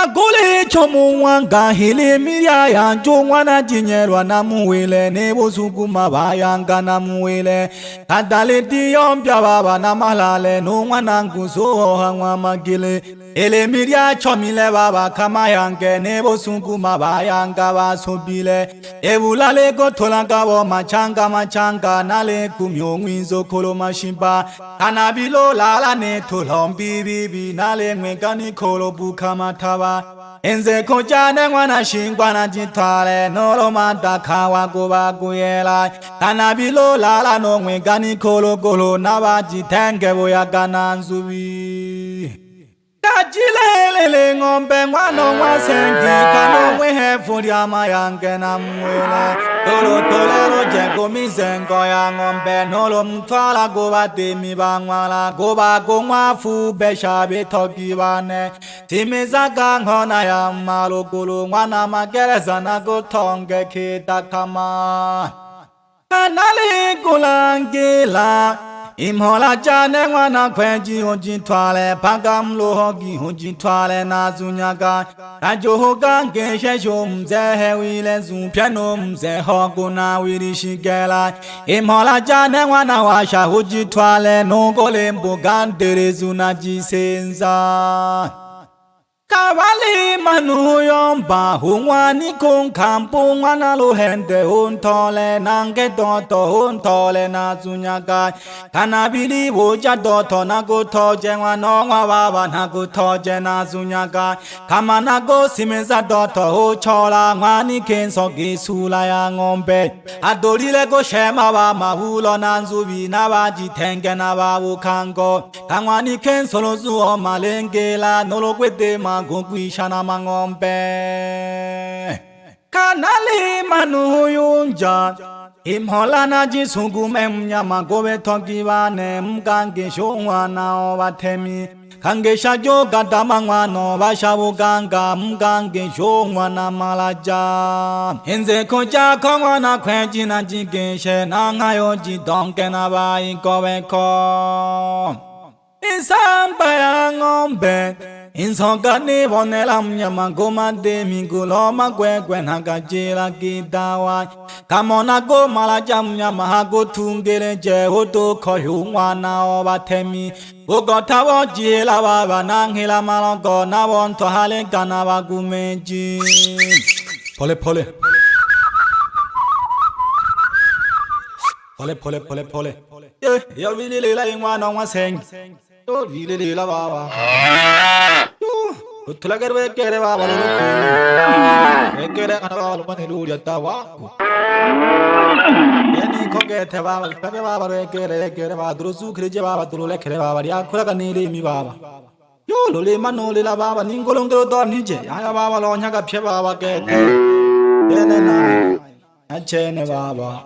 gole chomu wanga hile miria ya jongwana jinyelwa na muwele nebo sukuma bayanga na muwele kadale diyom baba na malale no mwana nguso hangwa magile ele miria chomile baba kama yange nebo sukuma bayanga basobile ebulale go tolanga bo machanga nale kumyo ngwinzo kolo mashimba kanabilo lala ne tolom bibi nale ngwengani kolo bukama taba enze kojane mwana shingwana jitwale nolo manda kawa goba guyela kanabilo lala no ngwengani kolo golo naba jitenge boyagana nzubi Kajilele ngombe ngwano mwasengi kano mwehe furia mayange na mwele Tolo tolero jengo mizengo ya ngombe nolo mtwala goba demi bangwala goba gongwa fu besha betoki bane Timiza gangona ya malukulu ngwana magereza na gotonge kitakama Kanali kulangila Imhola jane wana kwenji honji twale pagam lo hogi honji twale na zunyaga Kajo gange shesho mze wile zu piano mze hogo na wili shigela Imhola jane wana washa honji twale no gole mbogandere zuna jisenza Kawali manu yomba hungwani kong kampu ngwana lo hende huntole nange doto huntole na zunyaga kanabili woja doto na gutoje ngwano ngwababa na gutoje na zunyaga kama na go simeza doto huchola ngwani kenso gisula ya ngombe adolile go shema ba mahulo na nzubi na baji tenge na babu kango kangwani kenso lo zuo malengela nolo kwete Gugwishana mangombe Kanali manu yunja Imhola na jisungu memnyama gobe togibane mgange shongwana obatemi Kange shajo gadamangwano bashabu ganga mgange shongwana malaja Enze koja kongwana kwenji na jigeshe na ngayo jidonke na bai gobe ko Isamba ya ngombe Insogani bonelam nyama goma de mingulo magwegwe nagajira gidawa Kamona go malajam nyama hago tungere je hodo koyungwana obatemi Ugota wojila baba nanghila malongo na wonto hale gana wagumeji Pole Yo vili la ingwana waseng Yo vili la baba Utla garbe kere baba lo kere kana baba lo mani lu jata wa Yani koge the baba tabe baba lo kere baba duru su khre je baba duru le kere baba ya khura ka ni le mi baba Yo lo le mano le la baba ningolong do do ni je ya baba lo nya ka phye baba ke Ene na Achene baba